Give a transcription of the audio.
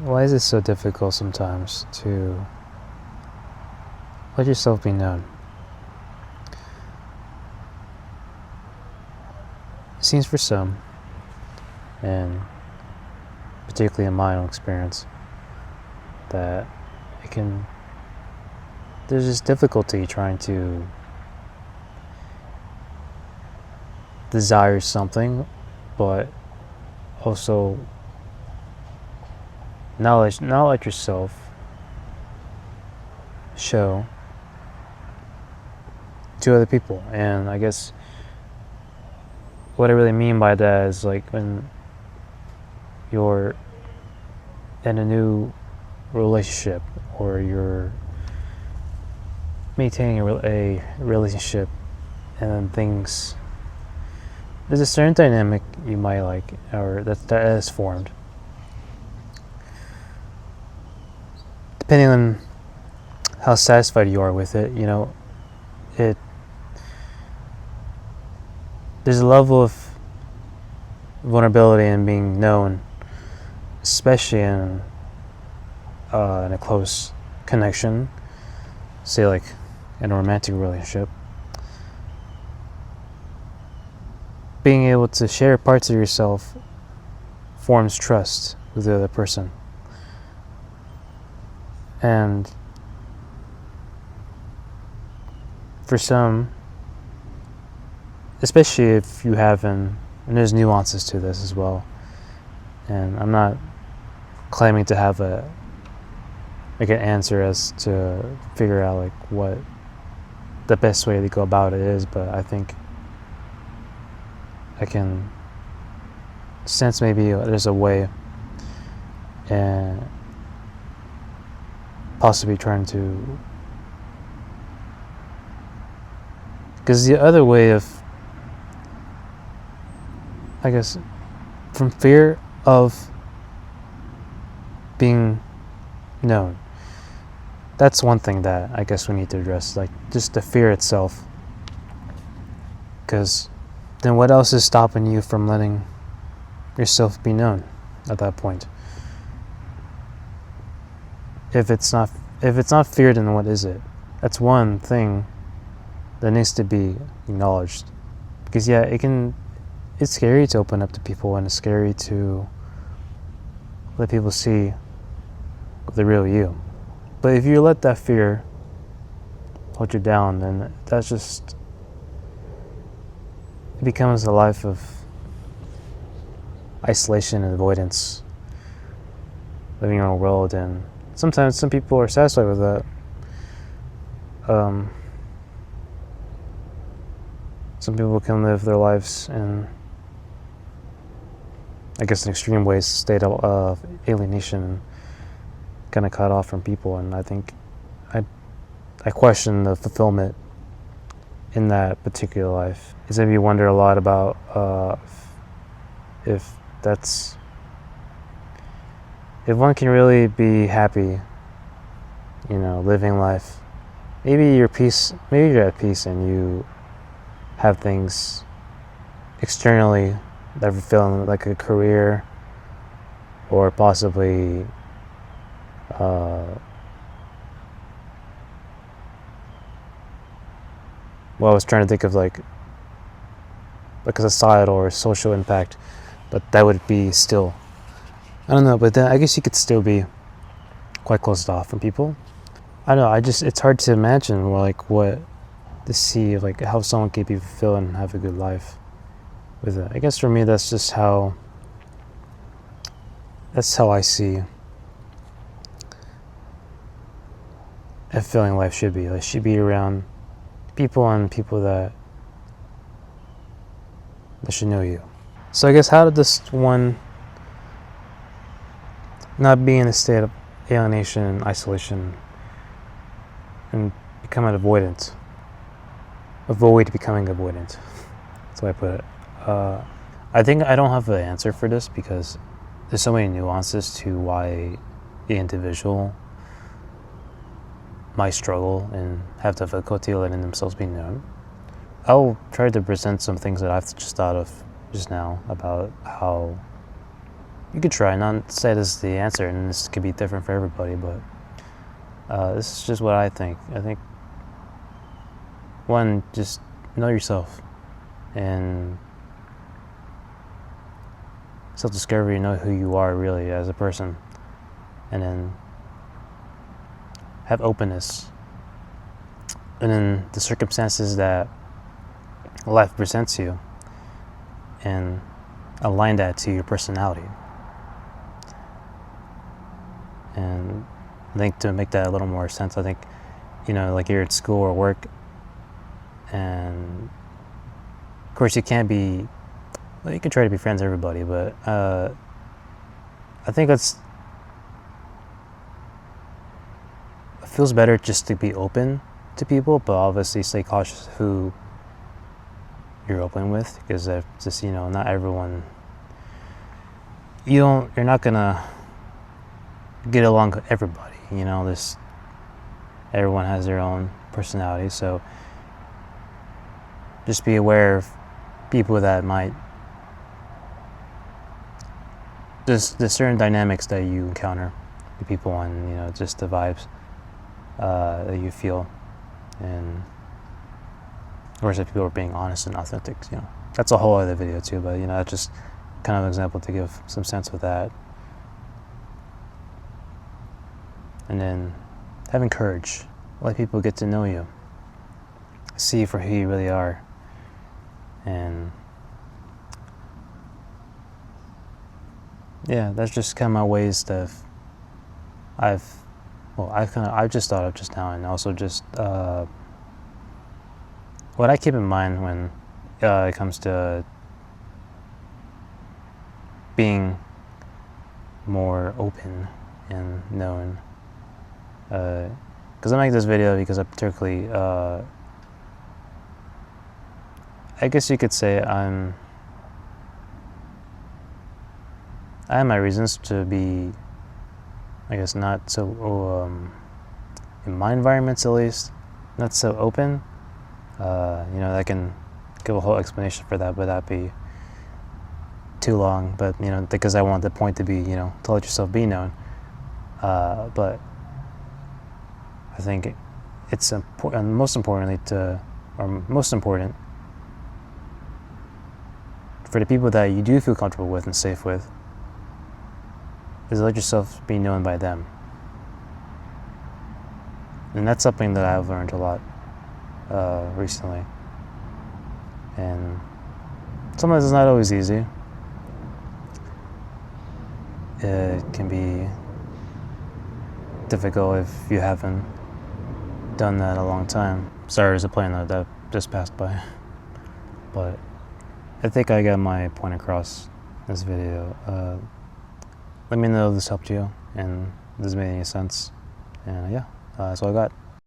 Why is it so difficult sometimes to let yourself be known? It seems for some, and particularly in my own experience, that there's this difficulty trying to desire something, but also not let yourself show to other people. And I guess what I really mean by that is like when you're in a new relationship or you're maintaining a relationship, and then there's a certain dynamic you might like, or that is formed, depending on how satisfied you are with it. There's a level of vulnerability in being known, especially in a close connection, say like in a romantic relationship. Being able to share parts of yourself forms trust with the other person. And for some, especially if you haven't, and there's nuances to this as well, and I'm not claiming to have an answer as to figure out like what the best way to go about it is, but I think I can sense maybe there's a way, and possibly trying to, because the other way of, I guess, from fear of being known, that's one thing that I guess we need to address, like just the fear itself, because then what else is stopping you from letting yourself be known at that point? If it's not fear, then what is it? That's one thing that needs to be acknowledged, because it's scary to open up to people, and it's scary to let people see the real you. But if you let that fear hold you down, then it becomes a life of isolation and avoidance, living in your own world. And sometimes some people are satisfied with that. Some people can live their lives in, I guess, in extreme ways, state of alienation, and kind of cut off from people. And I think I question the fulfillment in that particular life. It's made me wonder a lot about if one can really be happy, living life. Maybe you're at peace and you have things externally that are fulfilling, like a career, or possibly I was trying to think of like a societal or social impact, but that would be still, I don't know, but then I guess you could still be quite closed off from people. I don't know, it's hard to imagine to see like how someone could be fulfilled and have a good life with it. I guess for me, that's how I see a fulfilling life should be. Like, should be around people, and people that should know you. So I guess, how did this one not be in a state of alienation and isolation and become an avoidant? Avoid becoming avoidant. That's the way I put it. I think I don't have an answer for this, because there's so many nuances to why the individual might struggle and have difficulty letting themselves be known. I'll try to present some things that I've just thought of just now about how You could try, not say this is the answer, and this could be different for everybody, but this is just what I think. I think, one, just know yourself, and self-discovery, know who you are really as a person, and then have openness, and then the circumstances that life presents you, and align that to your personality. And I think to make that a little more sense, I think, like you're at school or work, and of course you can't be, well, you can try to be friends with everybody, but I think it feels better just to be open to people, but obviously stay cautious who you're open with, because just, not everyone, you're not gonna get along with everybody. Everyone has their own personality, so just be aware of people that might, there's certain dynamics that you encounter with people, and just the vibes that you feel, and of course if people are being honest and authentic, that's a whole other video too, but that's just kind of an example to give some sense of that. And then having courage, let people get to know you, see you for who you really are, and yeah, that's just kind of my ways that I've just thought of just now, and also just what I keep in mind when it comes to being more open and known. Because I make this video because I particularly, I guess you could say I have my reasons to be, I guess, not so, in my environments at least, not so open. I can give a whole explanation for that, but that'd be too long. But, because I want the point to be, to let yourself be known. But I think it's important, most important for the people that you do feel comfortable with and safe with, is let yourself be known by them. And that's something that I've learned a lot recently. And sometimes it's not always easy. It can be difficult if you haven't done that in a long time. Sorry, there's a plane that just passed by. But I think I got my point across in this video. Let me know if this helped you and if this made any sense. And yeah, that's all I got.